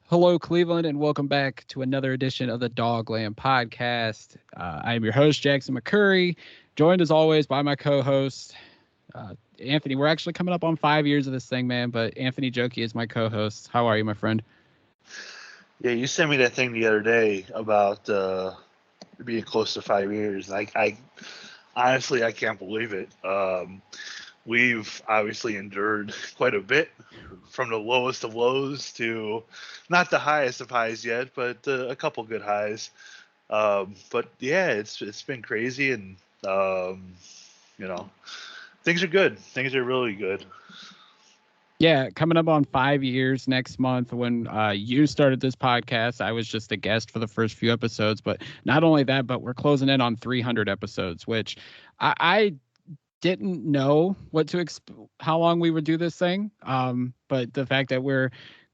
Hello, Cleveland, and welcome back to another edition of the Dogland Podcast. I am your host, Jackson McCurry, joined as always by my co-host, Anthony. We're actually coming up on 5 years of this thing, man, but Anthony Njoku is my co-host. How are you, my friend? Yeah, you sent me that thing the other day about being close to 5 years. I honestly I can't believe it. We've obviously endured quite a bit, from the lowest of lows to not the highest of highs yet, but a couple good highs. But yeah, it's been crazy, and you know things are good. Things are really good. Yeah, coming up on 5 years next month when you started this podcast. I was just a guest for the first few episodes, but not only that, but we're closing in on 300 episodes, which I didn't know how long we would do this thing. But the fact that we're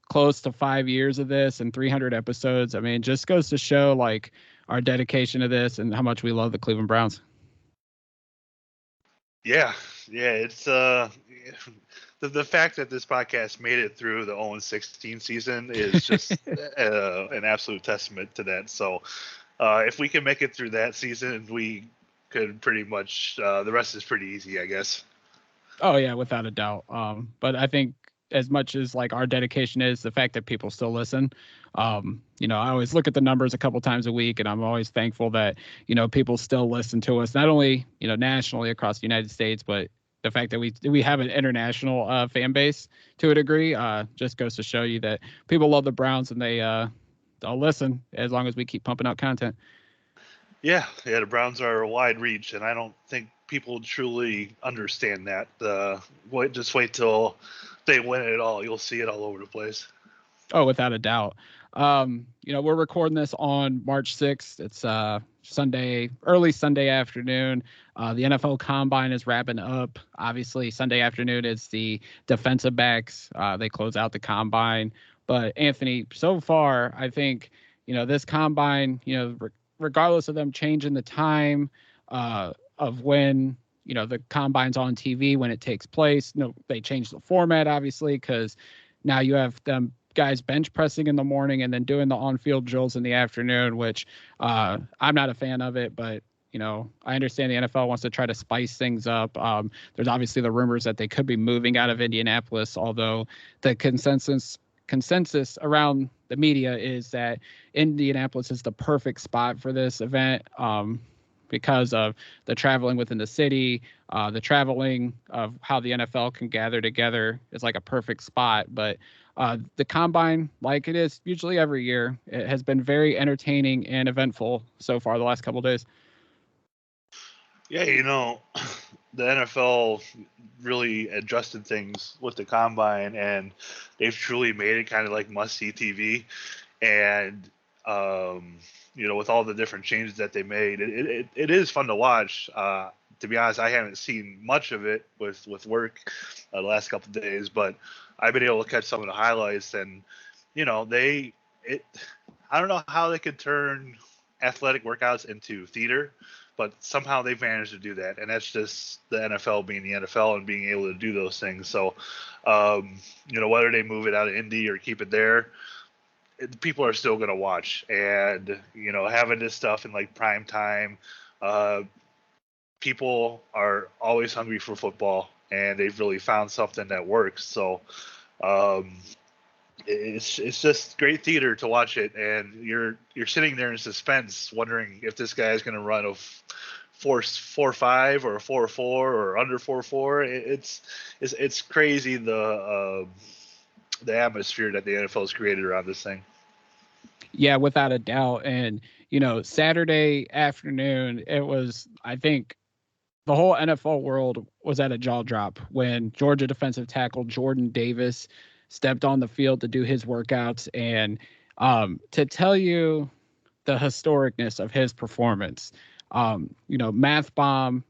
close to 5 years of this and 300 episodes, I mean, just goes to show like our dedication to this and how much we love the Cleveland Browns. Yeah, yeah, it's the fact that this podcast made it through the 0-16 season is just an absolute testament to that. So, if we can make it through that season, we could pretty much the rest is pretty easy, I guess. Oh yeah, without a doubt. But I think as much as like our dedication is the fact that people still listen. I always look at the numbers a couple times a week, and I'm always thankful that people still listen to us, not only nationally across the United States, but the fact that we have an international fan base to a degree just goes to show you that people love the Browns and they'll listen as long as we keep pumping out content. Yeah, yeah, the Browns are a wide reach, and I don't think people truly understand that. Just wait till they win it all. You'll see it all over the place. Oh, without a doubt. We're recording this on March 6th. It's Sunday, early Sunday afternoon. The NFL Combine is wrapping up. Obviously, Sunday afternoon is the defensive backs. They close out the Combine. But Anthony, so far, I think this Combine, regardless of them changing the time of when the Combine's on TV when it takes place. No, they changed the format obviously because now you have them guys bench pressing in the morning and then doing the on-field drills in the afternoon, which I'm not a fan of it, but I understand the NFL wants to try to spice things up. There's obviously the rumors that they could be moving out of Indianapolis, although the consensus around the media is that Indianapolis is the perfect spot for this event. Because of the traveling within the city, the traveling of how the NFL can gather together is like a perfect spot. But the Combine, like it is usually every year, it has been very entertaining and eventful so far the last couple of days. Yeah, the NFL really adjusted things with the Combine, and they've truly made it kind of like must-see TV. And with all the different changes that they made, it is fun to watch. To be honest, I haven't seen much of it with work the last couple of days, but I've been able to catch some of the highlights, and I don't know how they could turn athletic workouts into theater, but somehow they've managed to do that, and that's just the NFL being the NFL and being able to do those things. So, whether they move it out of Indy or keep it there, people are still going to watch. And having this stuff in like prime time, people are always hungry for football, and they've really found something that works. So um, it's just great theater to watch it, and you're sitting there in suspense, wondering if this guy is going to run a 4.5 or a 4.4 or under 4.4. It's crazy the atmosphere that the NFL has created around this thing. Yeah, without a doubt. And Saturday afternoon, it was, I think, the whole NFL world was at a jaw drop when Georgia defensive tackle Jordan Davis stepped on the field to do his workouts. And to tell you the historicness of his performance, Math Bomb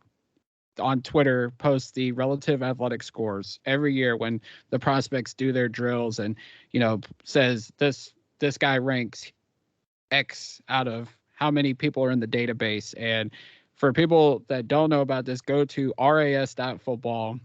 on Twitter posts the relative athletic scores every year when the prospects do their drills, and says this guy ranks X out of how many people are in the database. And for people that don't know about this, go to ras.football.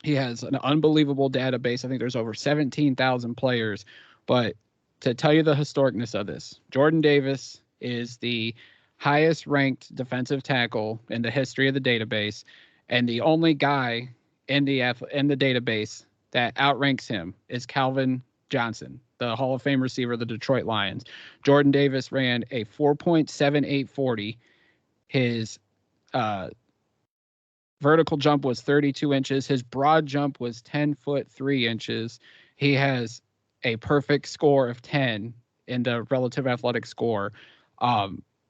He has an unbelievable database. I think there's over 17,000 players, but to tell you the historicness of this, Jordan Davis is the highest ranked defensive tackle in the history of the database, and the only guy in the database that outranks him is Calvin Johnson, the Hall of Fame receiver of the Detroit Lions. Jordan Davis ran a 4.7840. His vertical jump was 32 inches. His broad jump was 10 foot 3 inches. He has a perfect score of 10 in the relative athletic score.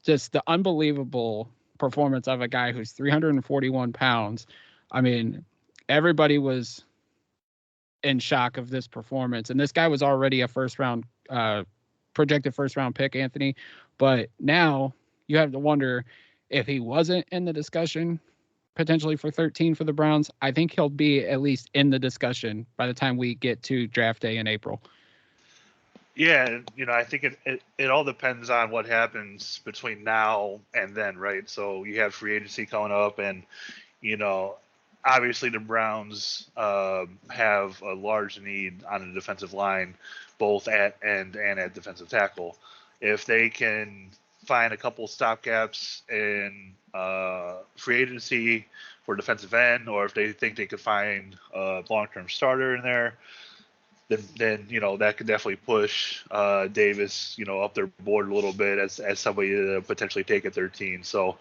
Just the unbelievable performance of a guy who's 341 pounds. I mean, everybody was in shock of this performance. And this guy was already a projected first round pick, Anthony. But now you have to wonder if he wasn't in the discussion potentially for 13 for the Browns. I think he'll be at least in the discussion by the time we get to draft day in April. Yeah, I think it all depends on what happens between now and then, right? So you have free agency coming up, and obviously the Browns have a large need on the defensive line, both at end and at defensive tackle. If they can find a couple stopgaps in free agency for defensive end, or if they think they could find a long-term starter in there, then that could definitely push Davis up their board a little bit as somebody to potentially take at 13. So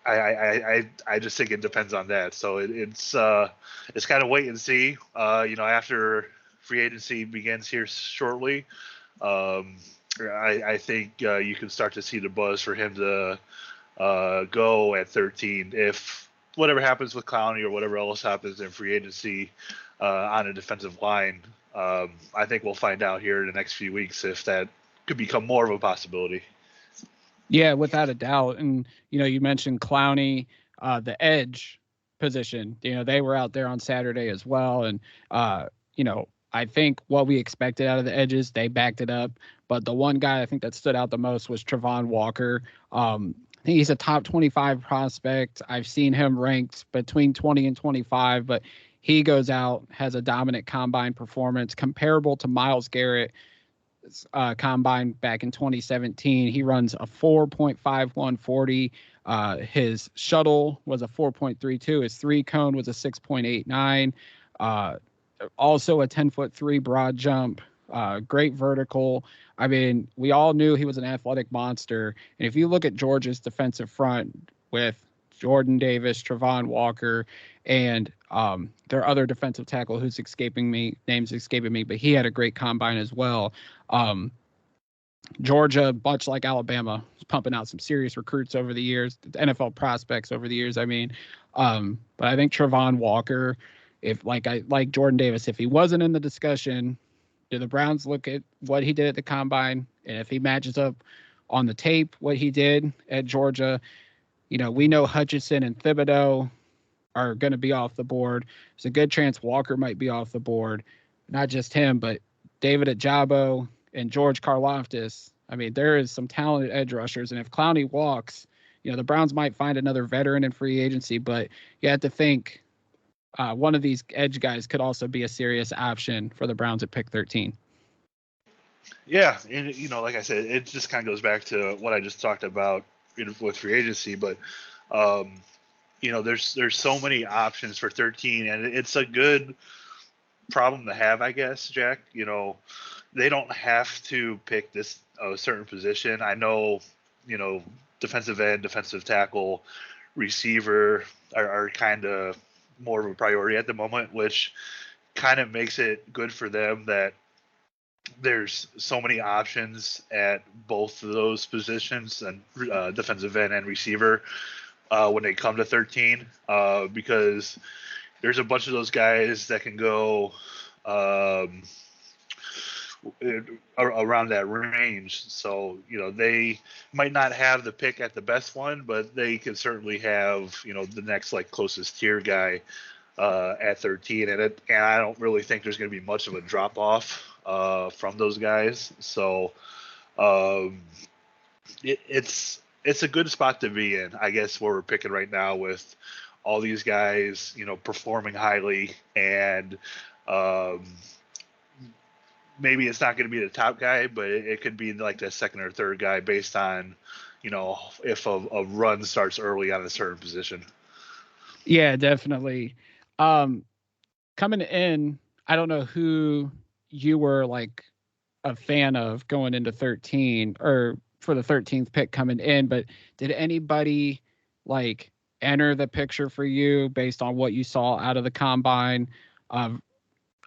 I just think it depends on that. So it's kind of wait and see. After free agency begins here shortly, I think you can start to see the buzz for him to go at 13 if whatever happens with Clowney or whatever else happens in free agency on a defensive line. I think we'll find out here in the next few weeks if that could become more of a possibility. Yeah, without a doubt. And, you mentioned Clowney, the edge position, they were out there on Saturday as well. And, I think what we expected out of the edges, they backed it up. But the one guy I think that stood out the most was Trevon Walker. I think he's a top 25 prospect. I've seen him ranked between 20 and 25, but he goes out, has a dominant combine performance comparable to Myles Garrett combine back in 2017. He runs a 4.5140. His shuttle was a 4.32. His 3-cone was a 6.89. Also a 10'3" broad jump. Great vertical. I mean, we all knew he was an athletic monster. And if you look at Georgia's defensive front with Jordan Davis, Trevon Walker, and their other defensive tackle who's name's escaping me, but he had a great combine as well. Georgia, much like Alabama, is pumping out some serious recruits over the years, NFL prospects over the years. I mean, but I think Trevon Walker, if like Jordan Davis, if he wasn't in the discussion, do the Browns look at what he did at the combine, and if he matches up on the tape what he did at Georgia, we know Hutchinson and Thibodeau are going to be off the board. There's a good chance Walker might be off the board. Not just him, but David Ajabo and George Karlaftis. I mean, there is some talented edge rushers, and if Clowney walks, the Browns might find another veteran in free agency, but you have to think one of these edge guys could also be a serious option for the Browns at pick 13. Yeah, and like I said, it just kind of goes back to what I just talked about with free agency, but there's so many options for 13, and it's a good problem to have, I guess, Jack. They don't have to pick this certain position. I know, defensive end, defensive tackle, receiver are kind of more of a priority at the moment, which kind of makes it good for them that there's so many options at both of those positions, and defensive end and receiver when they come to 13, because there's a bunch of those guys that can go around that range. So, they might not have the pick at the best one, but they can certainly have, the next closest tier guy at 13. And I don't really think there's going to be much of a drop off from those guys. So it's a good spot to be in, I guess, where we're picking right now with all these guys, performing highly and maybe it's not going to be the top guy, but it could be like the second or third guy based on, if a run starts early on a certain position. Yeah, definitely. Coming in, I don't know who you were like a fan of going into 13 or for the 13th pick coming in, but did anybody like enter the picture for you based on what you saw out of the combine?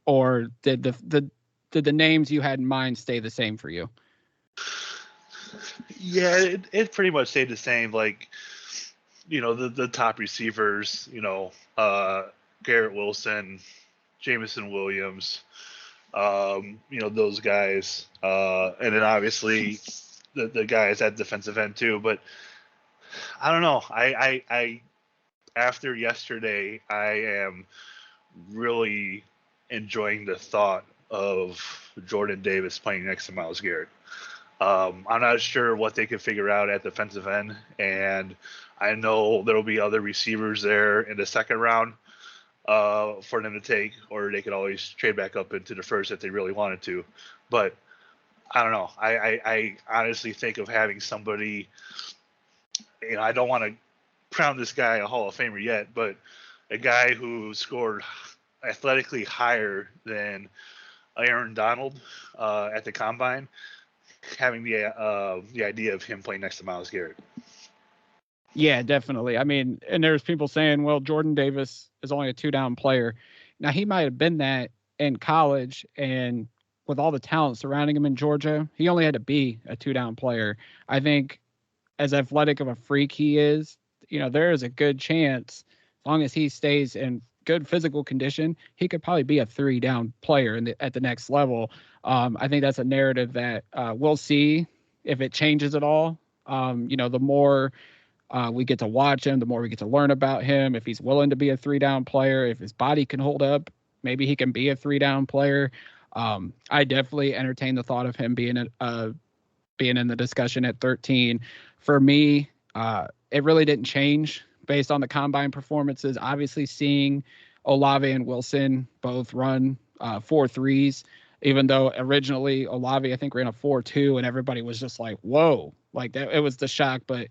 Or did the names you had in mind stay the same for you? Yeah, it pretty much stayed the same. Like, the top receivers, Garrett Wilson, Jameson Williams, those guys. And then obviously the guys at defensive end too. But I don't know. I after yesterday, I am really enjoying the thought of Jordan Davis playing next to Myles Garrett. I'm not sure what they can figure out at defensive end, and I know there will be other receivers there in the second round for them to take, or they could always trade back up into the first if they really wanted to. But I don't know. I honestly think of having somebody, I don't want to crown this guy a Hall of Famer yet, but a guy who scored athletically higher than Aaron Donald at the combine, having the idea of him playing next to Myles Garrett. Yeah, definitely. I mean, and there's people saying, well, Jordan Davis is only a 2-down player. Now, he might have been that in college, and with all the talent surrounding him in Georgia, he only had to be a 2-down player. I think as athletic of a freak he is, there is a good chance, as long as he stays in good physical condition, he could probably be a 3-down player at the next level. I think that's a narrative that we'll see if it changes at all. The more we get to watch him, the more we get to learn about him. If he's willing to be a 3-down player, if his body can hold up, maybe he can be a 3-down player. I definitely entertain the thought of him being in the discussion at 13. For me, it really didn't change based on the combine performances. Obviously, seeing Olave and Wilson both run 4.3s, even though originally Olave, I think, ran a 4.2, and everybody was just like, whoa, like that. It was the shock. But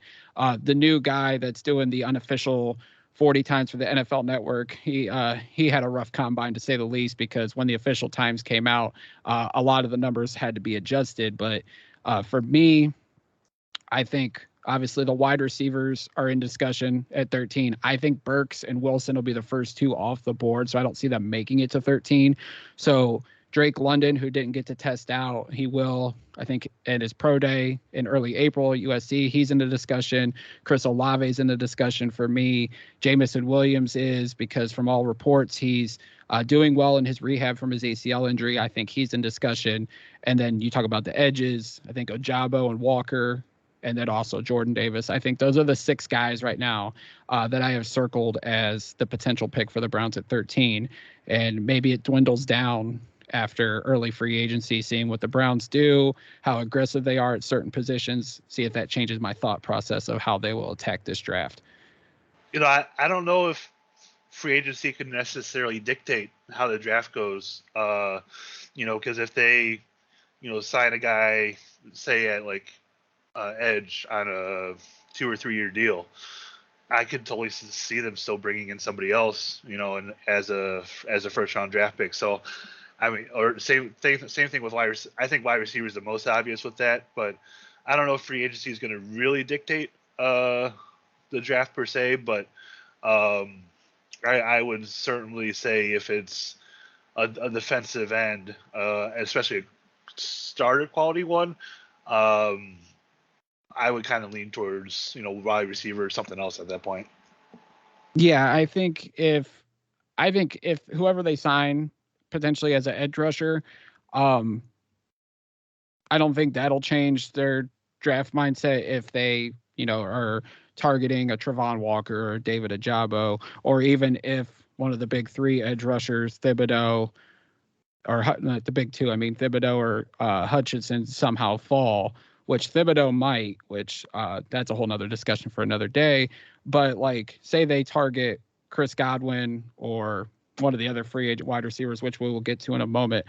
the new guy that's doing the unofficial 40 times for the NFL Network, he had a rough combine, to say the least, because when the official times came out, a lot of the numbers had to be adjusted. But for me, I think obviously the wide receivers are in discussion at 13. I think Burks and Wilson will be the first two off the board, so I don't see them making it to 13. So Drake London, who didn't get to test out, he will, I think, at his pro day in early April at USC. He's in the discussion. Chris Olave is in the discussion for me. Jameson Williams is, because from all reports, he's doing well in his rehab from his ACL injury. I think he's in discussion. And then you talk about the edges. I think Ojabo and Walker, and then also Jordan Davis. I think those are the 6 guys right now that I have circled as the potential pick for the Browns at 13. And maybe it dwindles down after early free agency, seeing what the Browns do, how aggressive they are at certain positions, see if that changes my thought process of how they will attack this draft. I don't know if free agency can necessarily dictate how the draft goes, because if they, sign a guy, say at like edge on a 2 or 3 year deal, I could totally see them still bringing in somebody else, and as a first round draft pick. So, I mean, or same thing with wide. I think wide receiver is the most obvious with that, but I don't know if free agency is going to really dictate the draft per se. But I would certainly say if it's a defensive end, especially a starter quality one, I would kind of lean towards wide receiver or something else at that point. Yeah, I think if whoever they sign potentially as an edge rusher, I don't think that'll change their draft mindset if they, are targeting a Trevon Walker or David Ojabo, or even if one of the big 3 edge rushers, Thibodeau, or not the big 2, I mean Thibodeau or Hutchinson somehow fall, which Thibodeau might, which that's a whole nother discussion for another day. But like, say they target Chris Godwin or one of the other free agent wide receivers, which we will get to in a moment,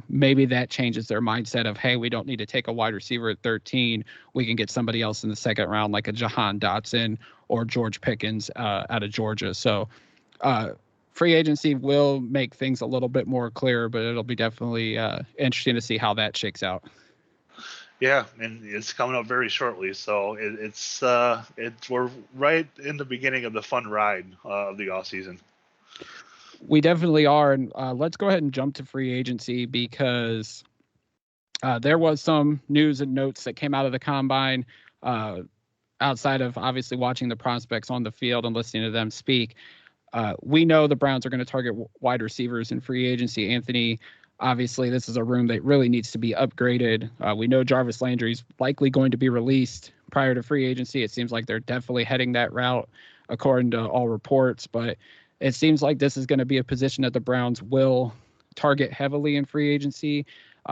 maybe that changes their mindset of, hey, we don't need to take a wide receiver at 13. We can get somebody else in the second round, like a Jahan Dotson or George Pickens out of Georgia. So free agency will make things a little bit more clear, but it'll be definitely interesting to see how that shakes out. Yeah, and it's coming up very shortly, so it's we're right in the beginning of the fun ride of the off season. We definitely are, and let's go ahead and jump to free agency because there was some news and notes that came out of the combine outside of obviously watching the prospects on the field and listening to them speak. We know the Browns are going to target wide receivers in free agency. Anthony, obviously, this is a room that really needs to be upgraded. We know Jarvis Landry is likely going to be released prior to free agency. It seems like they're definitely heading that route, according to all reports. But it seems like this is going to be a position that the Browns will target heavily in free agency.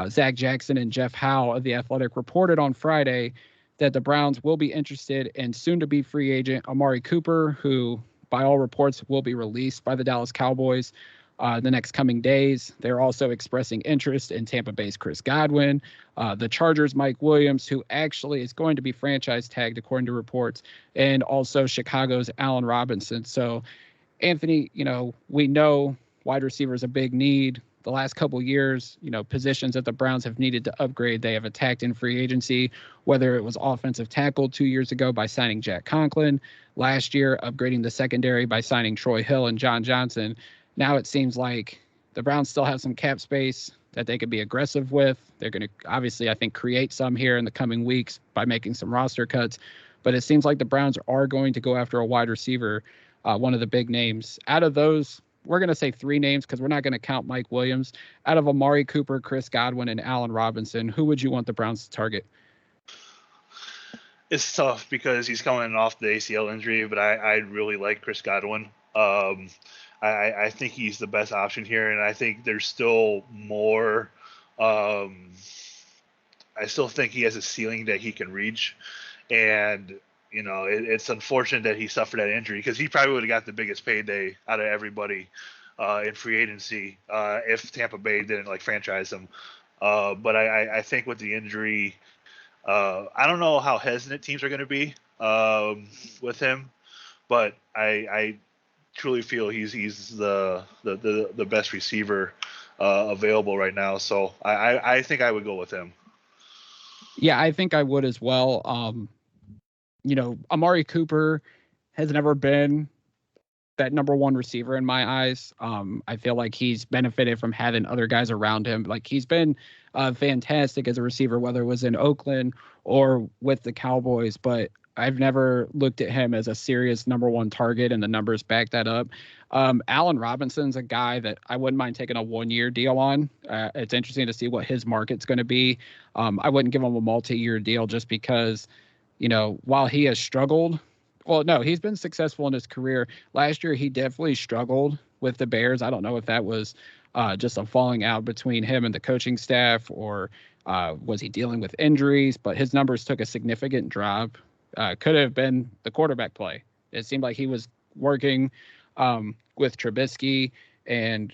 Zach Jackson and Jeff Howe of The Athletic reported on Friday that the Browns will be interested in soon-to-be free agent Amari Cooper, who, by all reports, will be released by the Dallas Cowboys the next coming days. They're also expressing interest in Tampa Bay's Chris Godwin, the Chargers' Mike Williams, who actually is going to be franchise tagged according to reports, and also Chicago's Allen Robinson. So, Anthony, we know wide receiver is a big need. The last couple of years, positions that the Browns have needed to upgrade, they have attacked in free agency, whether it was offensive tackle 2 years ago by signing Jack Conklin, last year upgrading the secondary by signing Troy Hill and John Johnson. Now it seems like the Browns still have some cap space that they could be aggressive with. They're going to obviously, I think, create some here in the coming weeks by making some roster cuts. But it seems like the Browns are going to go after a wide receiver, one of the big names. Out of those, we're going to say three names because we're not going to count Mike Williams. Out of Amari Cooper, Chris Godwin, and Allen Robinson, who would you want the Browns to target? It's tough because he's coming off the ACL injury, but I really like Chris Godwin. I think he's the best option here, and I think there's still more. I still think he has a ceiling that he can reach, and it's unfortunate that he suffered that injury because he probably would have got the biggest payday out of everybody in free agency if Tampa Bay didn't franchise him. But I think with the injury, I don't know how hesitant teams are going to be with him, but I truly feel he's the best receiver available right now. So I think I would go with him. Yeah, I think I would as well. Amari Cooper has never been that number one receiver in my eyes. I feel like he's benefited from having other guys around him. Like he's been fantastic as a receiver, whether it was in Oakland or with the Cowboys, but I've never looked at him as a serious number one target, and the numbers back that up. Allen Robinson's a guy that I wouldn't mind taking a 1-year deal on. It's interesting to see what his market's going to be. I wouldn't give him a multi-year deal just because, while he has struggled, well, no, he's been successful in his career. Last year, he definitely struggled with the Bears. I don't know if that was just a falling out between him and the coaching staff, or was he dealing with injuries, but his numbers took a significant drop. Could have been the quarterback play. It seemed like he was working with Trubisky and,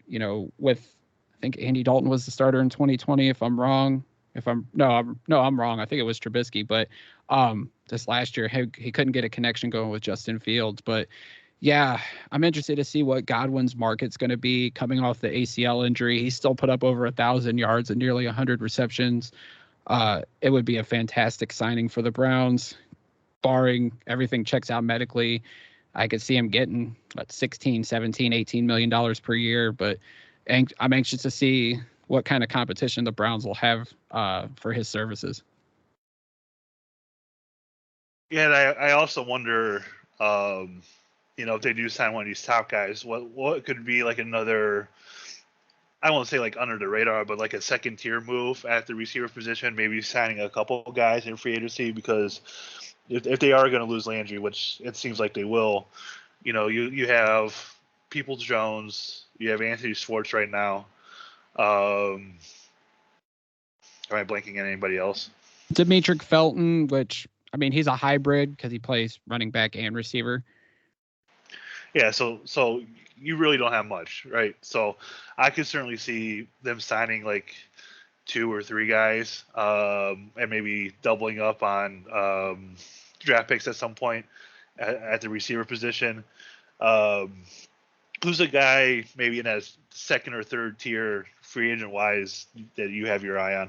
with, I think Andy Dalton was the starter in 2020, if I'm wrong. I'm wrong. I think it was Trubisky, but this last year he couldn't get a connection going with Justin Fields. But yeah, I'm interested to see what Godwin's market's going to be coming off the ACL injury. He still put up over 1,000 yards and nearly 100 receptions. It would be a fantastic signing for the Browns, barring everything checks out medically. I could see him getting $16, $17, $18 million per year, but I'm anxious to see what kind of competition the Browns will have for his services. Yeah, and I also wonder, if they do sign one of these top guys, what could be another, I won't say under the radar, but a second tier move at the receiver position, maybe signing a couple guys in free agency, because if they are going to lose Landry, which it seems like they will, you have Peoples-Jones, you have Anthony Schwartz right now. Am I blanking on anybody else? Demetric Felton, which, he's a hybrid because he plays running back and receiver. Yeah, so you really don't have much, right? So I could certainly see them signing like 2 or 3 guys, and maybe doubling up on draft picks at some point at the receiver position. Who's a guy maybe in that second or third tier free agent wise that you have your eye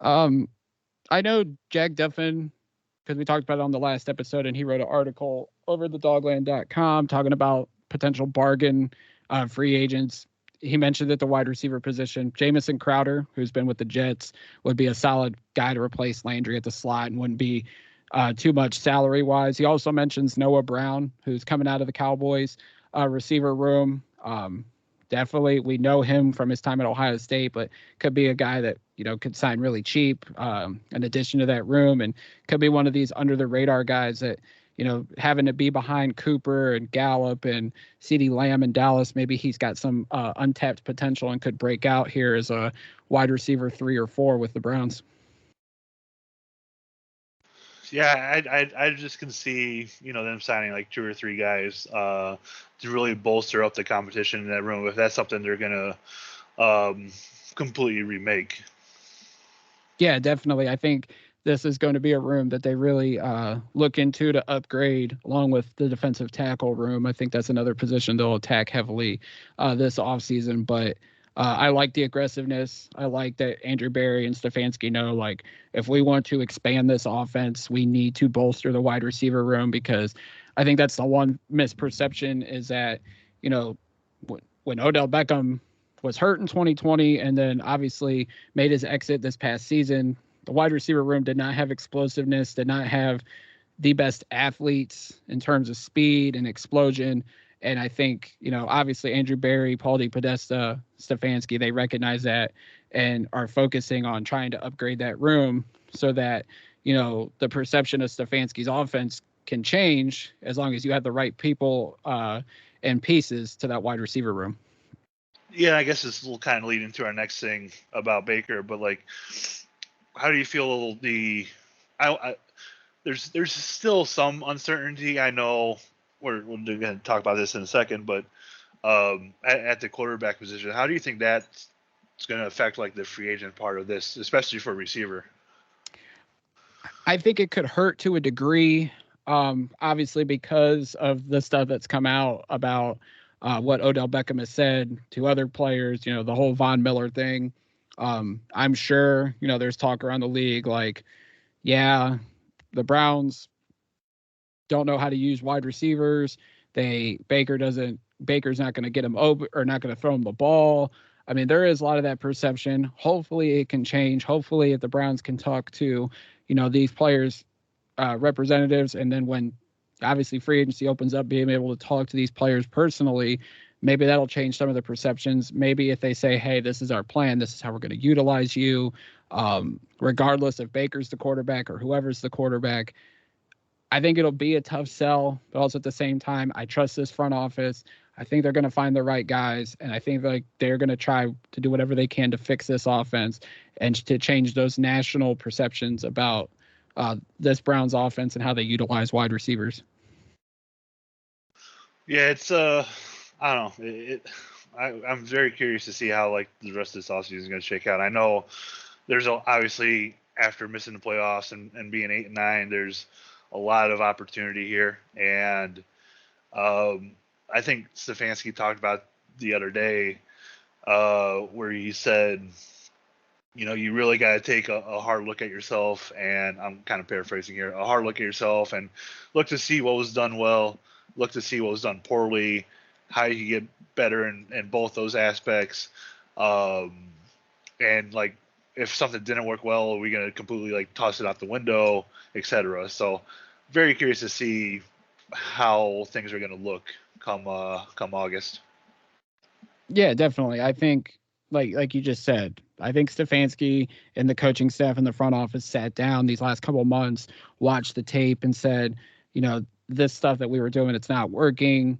on? I know Jack Duffin, because we talked about it on the last episode, and he wrote an article over at thedogland.com talking about potential bargain free agents. He mentioned that the wide receiver position, Jamison Crowder, who's been with the Jets, would be a solid guy to replace Landry at the slot and wouldn't be too much salary wise. He also mentions Noah Brown, who's coming out of the Cowboys receiver room. Definitely, we know him from his time at Ohio State, but could be a guy that, could sign really cheap in addition to that room, and could be one of these under the radar guys that, having to be behind Cooper and Gallup and CeeDee Lamb in Dallas, maybe he's got some untapped potential and could break out here as a wide receiver 3 or 4 with the Browns. Yeah, I just can see, them signing like 2 or 3 guys to really bolster up the competition in that room, if that's something they're going to completely remake. Yeah, definitely. I think this is going to be a room that they really look into to upgrade, along with the defensive tackle room. I think that's another position they'll attack heavily this offseason. But I like the aggressiveness. I like that Andrew Berry and Stefanski know, like, if we want to expand this offense, we need to bolster the wide receiver room, because I think that's the one misperception is that, when Odell Beckham was hurt in 2020 and then obviously made his exit this past season, the wide receiver room did not have explosiveness, did not have the best athletes in terms of speed and explosion. And I think, obviously Andrew Berry, Paul DePodesta, Stefanski, they recognize that and are focusing on trying to upgrade that room so that, the perception of Stefanski's offense can change as long as you have the right people and pieces to that wide receiver room. Yeah, I guess this will kind of lead into our next thing about Baker, but like, how do you feel there's still some uncertainty. I know we're going to talk about this in a second, but at the quarterback position, how do you think that's going to affect like the free agent part of this, especially for receiver? I think it could hurt to a degree, obviously because of the stuff that's come out about what Odell Beckham has said to other players, the whole Von Miller thing. I'm sure, there's talk around the league like, yeah, the Browns don't know how to use wide receivers. Baker's not going to get him open or not going to throw him the ball. I mean, there is a lot of that perception. Hopefully it can change. Hopefully if the Browns can talk to, these players' representatives, and then when obviously free agency opens up, being able to talk to these players personally, maybe that'll change some of the perceptions. Maybe if they say, hey, this is our plan, this is how we're going to utilize you, regardless if Baker's the quarterback or whoever's the quarterback. I think it'll be a tough sell, but also at the same time, I trust this front office. I think they're going to find the right guys, and I think like they're going to try to do whatever they can to fix this offense and to change those national perceptions about this Browns offense and how they utilize wide receivers. Yeah, it's I don't know. I'm very curious to see how like the rest of this offseason is going to shake out. I know there's obviously after missing the playoffs and being 8-9, there's a lot of opportunity here, and I think Stefanski talked about the other day where he said, you really got to take a hard look at yourself, and I'm kind of paraphrasing here, a hard look at yourself and look to see what was done well, look to see what was done poorly, how you get better in both those aspects, and like if something didn't work well, are we going to completely like toss it out the window, etc. So very curious to see how things are going to look come August. Yeah, definitely. I think like you just said, I think Stefanski and the coaching staff in the front office sat down these last couple of months, watched the tape and said, this stuff that we were doing, it's not working.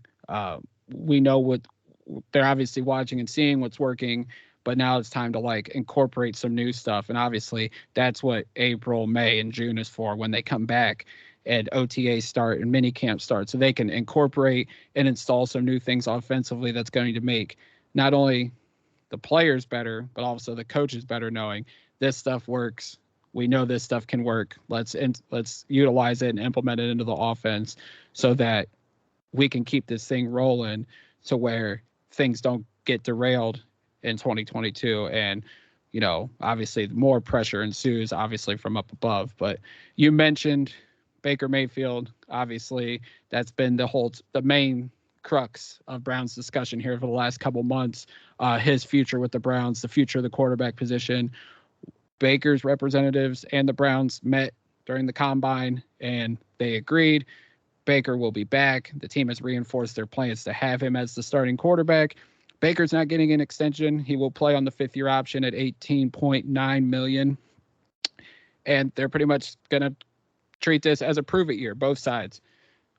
We know what they're obviously watching and seeing what's working, but now it's time to like incorporate some new stuff. And obviously that's what April, May, and June is for when they come back. and OTA start and mini camp start, so they can incorporate and install some new things offensively that's going to make not only the players better, but also the coaches better, knowing this stuff works. We know this stuff can work. Let's utilize it and implement it into the offense so that we can keep this thing rolling, so where things don't get derailed in 2022. And, obviously more pressure ensues, obviously, from up above. But you mentioned Baker Mayfield. Obviously, that's been the main crux of Browns discussion here for the last couple months. His future with the Browns, the future of the quarterback position. Baker's representatives and the Browns met during the combine, and they agreed Baker will be back. The team has reinforced their plans to have him as the starting quarterback. Baker's not getting an extension. He will play on the 5th-year option at $18.9 million. And they're pretty much going to treat this as a prove-it year, both sides.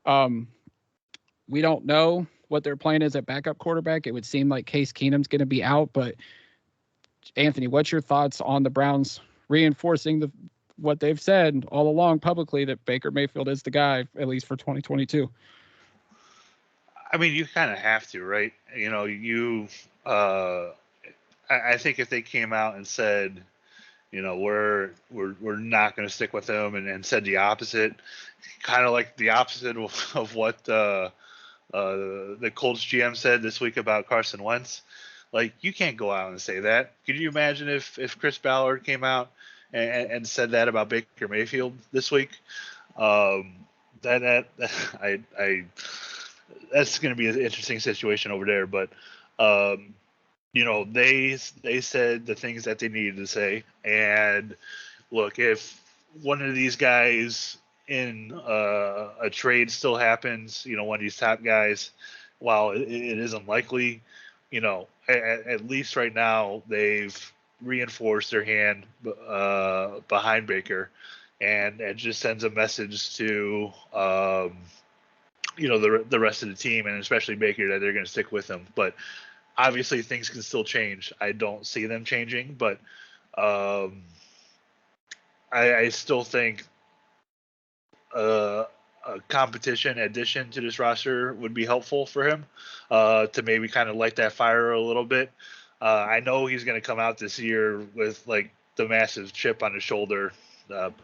We don't know what their plan is at backup quarterback. It would seem like Case Keenum's going to be out. But, Anthony, what's your thoughts on the Browns reinforcing what they've said all along publicly, that Baker Mayfield is the guy, at least for 2022? I mean, you kind of have to, right? I think if they came out and said, we're not going to stick with him, and said the opposite, kind of like the opposite of what the Colts GM said this week about Carson Wentz. Like, you can't go out and say that. Could you imagine if Chris Ballard came out and said that about Baker Mayfield this week? That's going to be an interesting situation over there. But they said the things that they needed to say. And look, if one of these guys in a trade still happens, one of these top guys, while it is unlikely, at least right now they've reinforced their hand behind Baker, and it just sends a message to the rest of the team, and especially Baker, that they're going to stick with him. But obviously things can still change. I don't see them changing, but I still think a competition addition to this roster would be helpful for him to maybe kind of light that fire a little bit. I know he's going to come out this year with like the massive chip on his shoulder,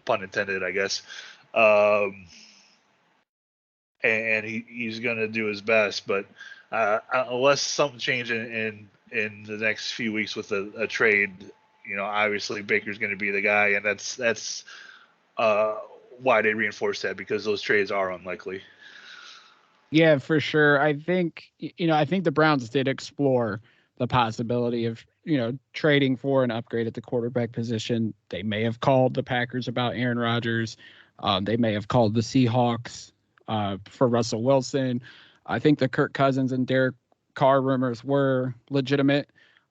pun intended, I guess. And he's going to do his best, but unless something changes in the next few weeks with a trade, obviously Baker's going to be the guy, and that's why they reinforce that, because those trades are unlikely. Yeah, for sure. I think the Browns did explore the possibility of, trading for an upgrade at the quarterback position. They may have called the Packers about Aaron Rodgers. They may have called the Seahawks for Russell Wilson. I think the Kirk Cousins and Derek Carr rumors were legitimate.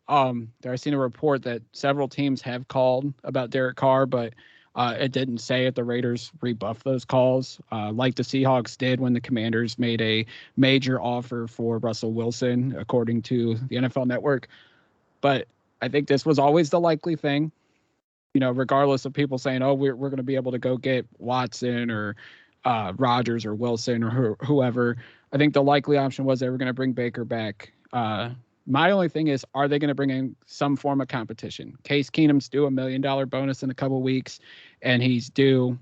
I've seen a report that several teams have called about Derek Carr, but it didn't say if the Raiders rebuffed those calls, like the Seahawks did when the Commanders made a major offer for Russell Wilson, according to the NFL Network. But I think this was always the likely thing, regardless of people saying, oh, we're going to be able to go get Watson or Rodgers or Wilson or whoever. I think the likely option was they were going to bring Baker back. My only thing is, are they going to bring in some form of competition? Case Keenum's due $1 million bonus in a couple weeks, and he's due,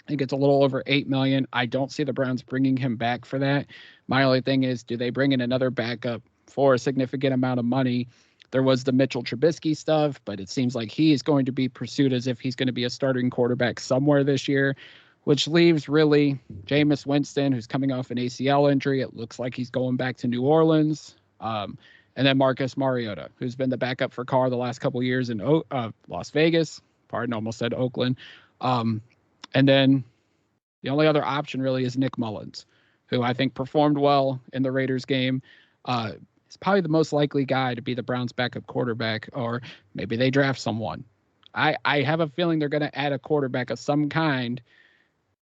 I think it's a little over $8 million. I don't see the Browns bringing him back for that. My only thing is, do they bring in another backup for a significant amount of money? There was the Mitchell Trubisky stuff, but it seems like he is going to be pursued as if he's going to be a starting quarterback somewhere this year, which leaves really Jameis Winston, who's coming off an ACL injury. It looks like he's going back to New Orleans. And then Marcus Mariota, who's been the backup for Carr the last couple of years in Las Vegas. Almost said Oakland. And then the only other option really is Nick Mullins, who I think performed well in the Raiders game. He's probably the most likely guy to be the Browns' backup quarterback, or maybe they draft someone. I have a feeling they're going to add a quarterback of some kind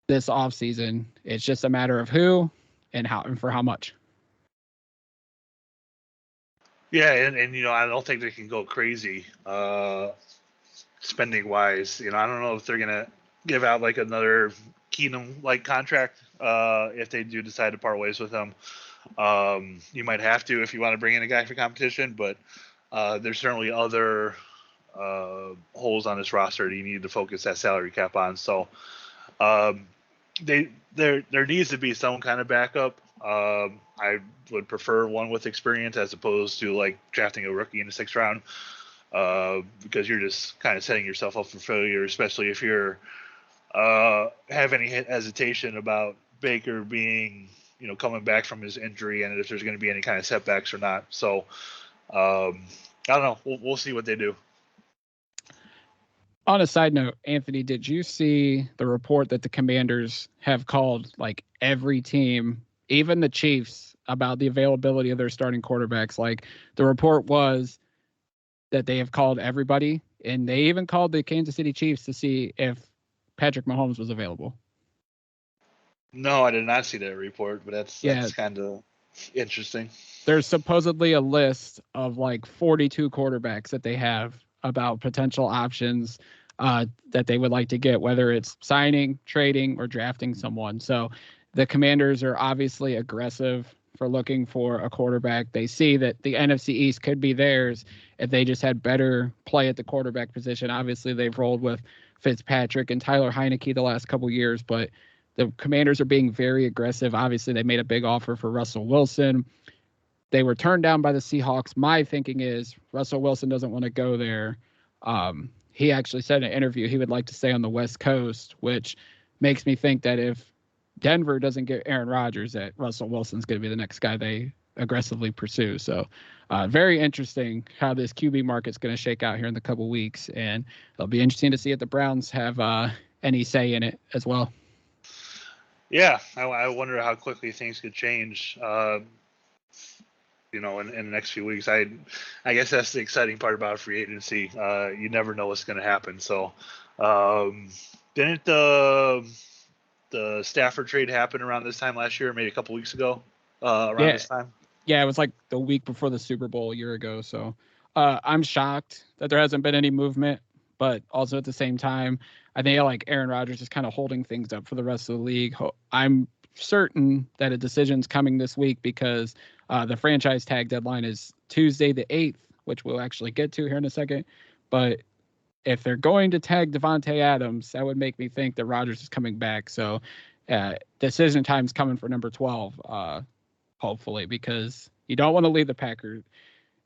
this offseason. It's just a matter of who and how and for how much. Yeah, and I don't think they can go crazy spending wise. I don't know if they're gonna give out like another Keenum-like contract if they do decide to part ways with him. You might have to if you want to bring in a guy for competition, but there's certainly other holes on this roster that you need to focus that salary cap on. So there needs to be some kind of backup. I would prefer one with experience as opposed to like drafting a rookie in the 6th round because you're just kind of setting yourself up for failure, especially if you're have any hesitation about Baker being, coming back from his injury and if there's going to be any kind of setbacks or not. So I don't know. We'll see what they do. On a side note, Anthony, did you see the report that the Commanders have called like every team, even the Chiefs, about the availability of their starting quarterbacks? Like the report was that they have called everybody, and they even called the Kansas City Chiefs to see if Patrick Mahomes was available. No, I did not see that report, but that's kind of interesting. There's supposedly a list of like 42 quarterbacks that they have about potential options that they would like to get, whether it's signing, trading, or drafting someone. So the Commanders are obviously aggressive for looking for a quarterback. They see that the NFC East could be theirs if they just had better play at the quarterback position. Obviously, they've rolled with Fitzpatrick and Tyler Heineke the last couple of years, but the Commanders are being very aggressive. Obviously, they made a big offer for Russell Wilson. They were turned down by the Seahawks. My thinking is Russell Wilson doesn't want to go there. He actually said in an interview he would like to stay on the West Coast, which makes me think that if Denver doesn't get Aaron Rodgers, that Russell Wilson's going to be the next guy they aggressively pursue. So very interesting how this QB market's going to shake out here in the couple weeks. And it'll be interesting to see if the Browns have any say in it as well. Yeah, I wonder how quickly things could change. In the next few weeks. I guess that's the exciting part about free agency. You never know what's going to happen. So didn't the Stafford trade happen around this time last year, maybe a couple weeks ago this time? Yeah, it was like the week before the Super Bowl a year ago. So I'm shocked that there hasn't been any movement, but also at the same time, I think like Aaron Rodgers is kind of holding things up for the rest of the league. I'm certain that a decision's coming this week because the franchise tag deadline is Tuesday the 8th, which we'll actually get to here in a second. But if they're going to tag Davante Adams, that would make me think that Rodgers is coming back. So decision time's coming for number 12, hopefully, because you don't want to leave the Packers.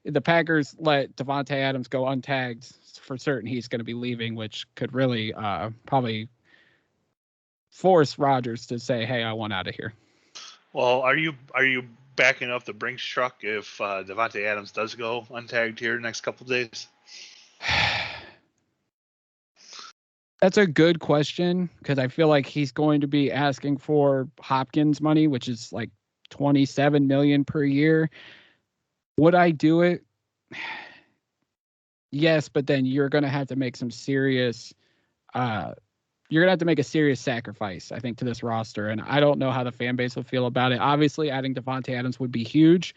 The Packers let Davante Adams go untagged. For certain, he's going to be leaving, which could really probably force Rodgers to say, hey, I want out of here. Well, are you backing up the Brinks truck if Davante Adams does go untagged here the next couple of days? That's a good question because I feel like he's going to be asking for Hopkins money, which is like $27 million per year. Would I do it? Yes, but then you're going to have to make some serious you're going to have to make a serious sacrifice, I think, to this roster. And I don't know how the fan base will feel about it. Obviously, adding Davante Adams would be huge,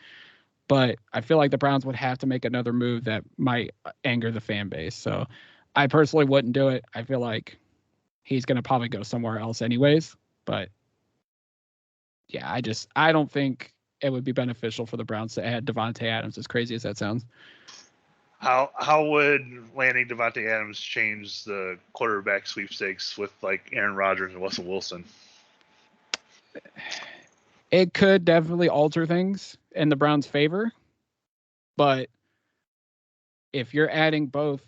but I feel like the Browns would have to make another move that might anger the fan base. So I personally wouldn't do it. I feel like he's going to probably go somewhere else anyways. But yeah, I don't think it would be beneficial for the Browns to add Davante Adams, as crazy as that sounds. How would landing Davante Adams change the quarterback sweepstakes with like Aaron Rodgers and Russell Wilson? It could definitely alter things in the Browns' favor, but if you're adding both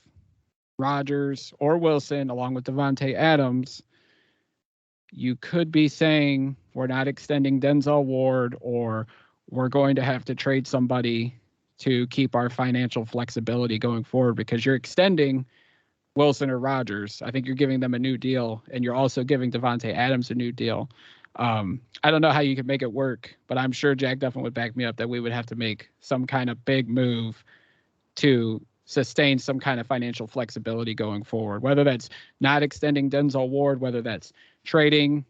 Rodgers or Wilson along with Davante Adams, you could be saying we're not extending Denzel Ward, or we're going to have to trade somebody to keep our financial flexibility going forward because you're extending Wilson or Rodgers. I think you're giving them a new deal, and you're also giving Davante Adams a new deal. I don't know how you could make it work, but I'm sure Jack Duffin would back me up that we would have to make some kind of big move to sustain some kind of financial flexibility going forward, whether that's not extending Denzel Ward, whether that's trading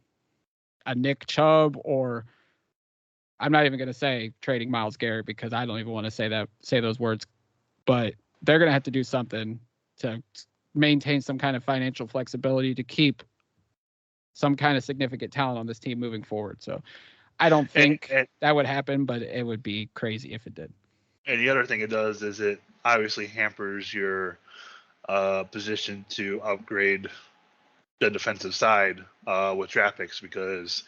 a Nick Chubb, or I'm not even going to say trading Myles Garrett because I don't even want to say those words, but they're going to have to do something to maintain some kind of financial flexibility to keep some kind of significant talent on this team moving forward. So I don't think that would happen, but it would be crazy if it did. And the other thing it does is it obviously hampers your position to upgrade the defensive side with draft picks, because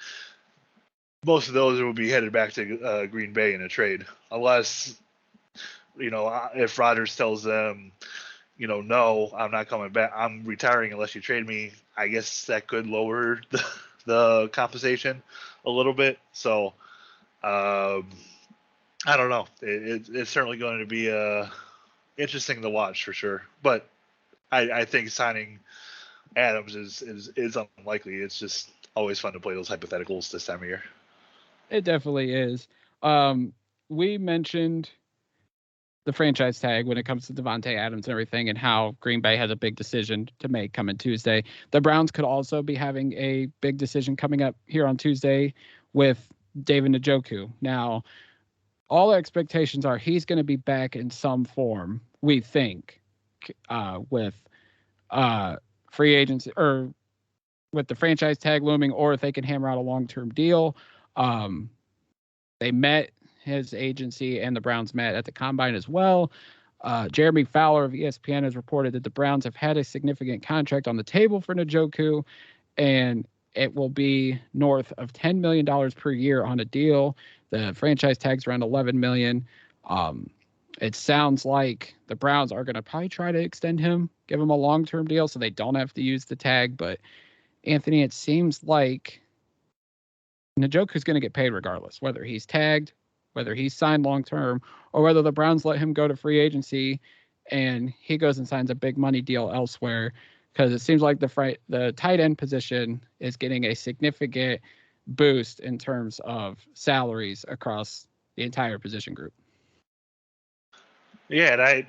most of those will be headed back to Green Bay in a trade, unless, if Rodgers tells them, no, I'm not coming back, I'm retiring unless you trade me. I guess that could lower the compensation a little bit. So I don't know. It's certainly going to be interesting to watch for sure. But I think signing Adams is unlikely. It's just always fun to play those hypotheticals this time of year. It definitely is. We mentioned the franchise tag when it comes to Devontae Adams and everything, and how Green Bay has a big decision to make coming Tuesday. The Browns could also be having a big decision coming up here on Tuesday with David Njoku. Now, all expectations are he's going to be back in some form, we think, with free agency or with the franchise tag looming, or if they can hammer out a long-term deal. They met, his agency and the Browns met at the Combine as well. Jeremy Fowler of ESPN has reported that the Browns have had a significant contract on the table for Njoku, and it will be north of $10 million per year on a deal. The franchise tag's around $11 million. It sounds like the Browns are going to probably try to extend him, give him a long-term deal so they don't have to use the tag. But, Anthony, it seems like Njoku's going to get paid regardless, whether he's tagged, whether he's signed long-term, or whether the Browns let him go to free agency and he goes and signs a big money deal elsewhere, because it seems like the tight end position is getting a significant boost in terms of salaries across the entire position group. Yeah,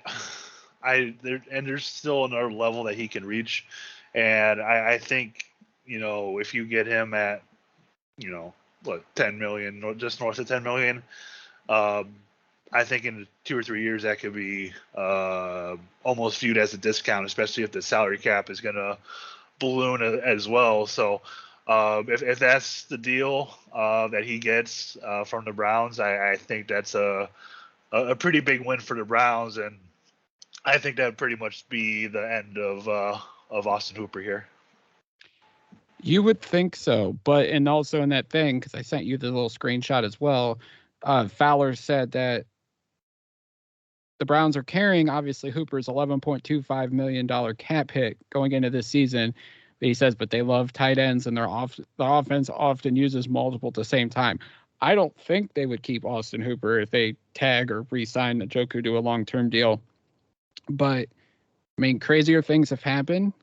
and there's still another level that he can reach, and I think, if you get him at, 10 million, just north of 10 million, I think in 2 or 3 years that could be almost viewed as a discount, especially if the salary cap is going to balloon as well. So if that's the deal that he gets from the Browns, I think that's a pretty big win for the Browns, and I think that would pretty much be the end of Austin Hooper here. You would think so, and also in that thing, because I sent you the little screenshot as well, Fowler said that the Browns are carrying, obviously, Hooper's $11.25 million cap hit going into this season. But he says, but they love tight ends, and the offense often uses multiple at the same time. I don't think they would keep Austin Hooper if they tag or re-sign Njoku to a long-term deal. But, crazier things have happened.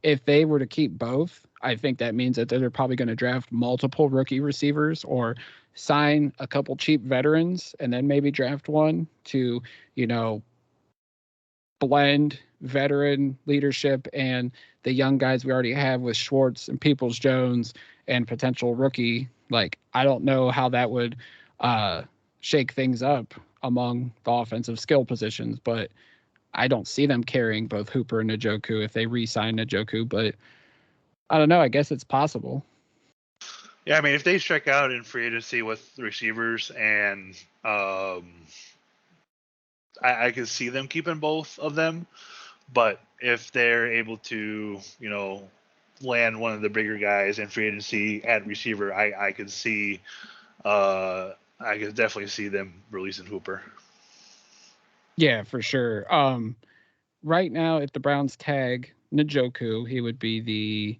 If they were to keep both, I think that means that they're probably going to draft multiple rookie receivers or sign a couple cheap veterans and then maybe draft one to, blend veteran leadership and the young guys we already have with Schwartz and Peoples-Jones and potential rookie. I don't know how that would shake things up among the offensive skill positions, but I don't see them carrying both Hooper and Njoku if they re-sign Njoku, but I don't know. I guess it's possible. Yeah, if they strike out in free agency with the receivers, and I could see them keeping both of them, but if they're able to, land one of the bigger guys in free agency at receiver, I could see, I could definitely see them releasing Hooper. Yeah, for sure. Right now, if the Browns tag Njoku, he would be the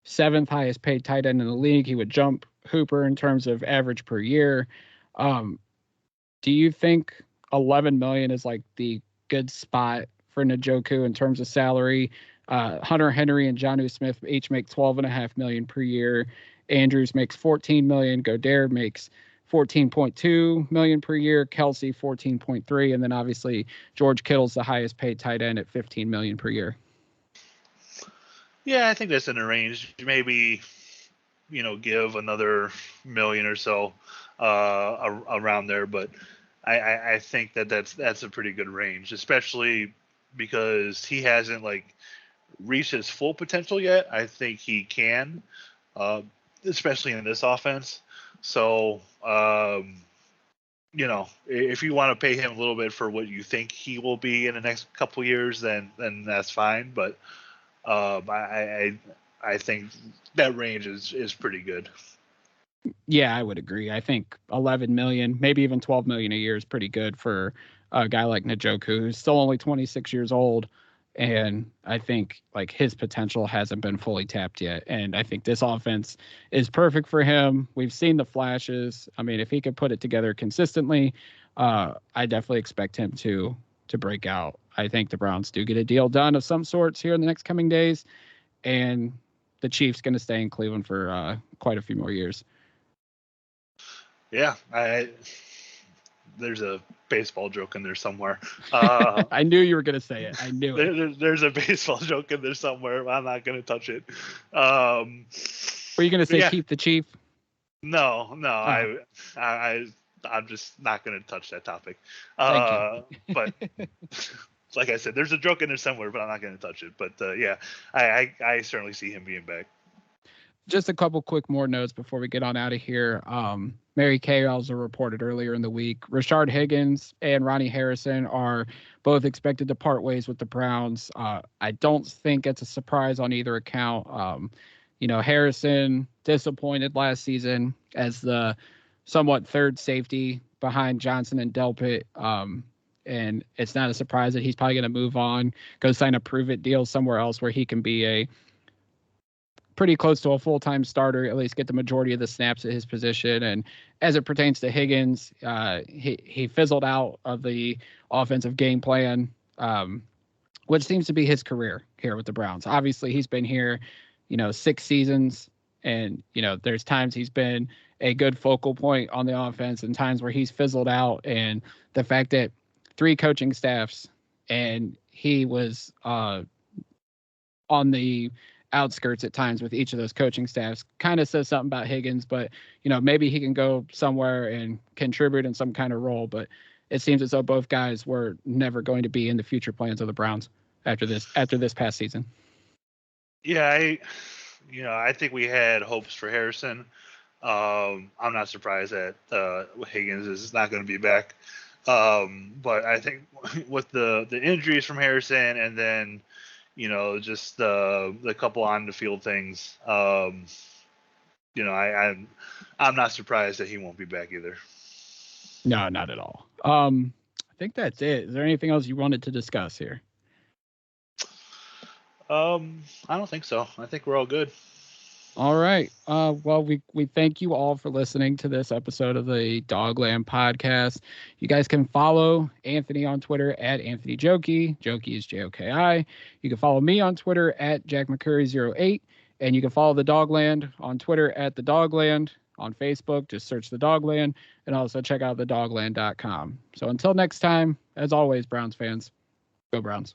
7th highest paid tight end in the league. He would jump Hooper in terms of average per year. Do you think 11 million is the good spot for Njoku in terms of salary? Hunter Henry and Jonnu Smith each make $12.5 million per year. Andrews makes $14 million. Goddard makes $14.2 million per year. Kelsey $14.3, and then obviously George Kittle's the highest paid tight end at $15 million per year. Yeah, I think that's in the range. Maybe, give another million or so around there, but I think that's a pretty good range, especially because he hasn't reached his full potential yet. I think he can, especially in this offense. So, if you want to pay him a little bit for what you think he will be in the next couple years, then that's fine. But I think that range is pretty good. Yeah, I would agree. I think 11 million, maybe even 12 million a year is pretty good for a guy like Njoku, who's still only 26 years old. And I think like his potential hasn't been fully tapped yet. And I think this offense is perfect for him. We've seen the flashes. I mean, if he could put it together consistently, I definitely expect him to break out. I think the Browns do get a deal done of some sorts here in the next coming days. And the Chiefs going to stay in Cleveland for quite a few more years. Yeah, there's a baseball joke in there somewhere. I knew you were going to say it. I knew it. There's a baseball joke in there somewhere. I'm not going to touch it. Were you going to say keep the Chief? No. Oh. I'm just not going to touch that topic. But like I said, there's a joke in there somewhere, but I'm not going to touch it. But yeah, I certainly see him being back. Just a couple quick more notes before we get on out of here. Mary Kay also reported earlier in the week, Rashard Higgins and Ronnie Harrison are both expected to part ways with the Browns. I don't think it's a surprise on either account. Harrison disappointed last season as the somewhat third safety behind Johnson and Delpit. And it's not a surprise that he's probably going to move on, go sign a prove-it deal somewhere else where he can be a pretty close to a full-time starter, at least get the majority of the snaps at his position. And as it pertains to Higgins, he fizzled out of the offensive game plan, which seems to be his career here with the Browns. Obviously, he's been here, 6 seasons, and, there's times he's been a good focal point on the offense and times where he's fizzled out. And the fact that 3 coaching staffs and he was on the outskirts at times with each of those coaching staffs kind of says something about Higgins, but maybe he can go somewhere and contribute in some kind of role. But it seems as though both guys were never going to be in the future plans of the Browns after this past season. Yeah, I think we had hopes for Harrison. I'm not surprised that Higgins is not going to be back. But I think with the injuries from Harrison and then just the couple on the field things. I'm not surprised that he won't be back either. No, not at all. I think that's it. Is there anything else you wanted to discuss here? I don't think so. I think we're all good. All right. Well, we thank you all for listening to this episode of the Dogland podcast. You guys can follow Anthony on Twitter at Anthony Njoku. Njoku is Joki. You can follow me on Twitter at JackMcCurry08. And you can follow the Dogland on Twitter at the Dogland. On Facebook, just search the Dogland. And also check out thedogland.com. So until next time, as always, Browns fans, go Browns.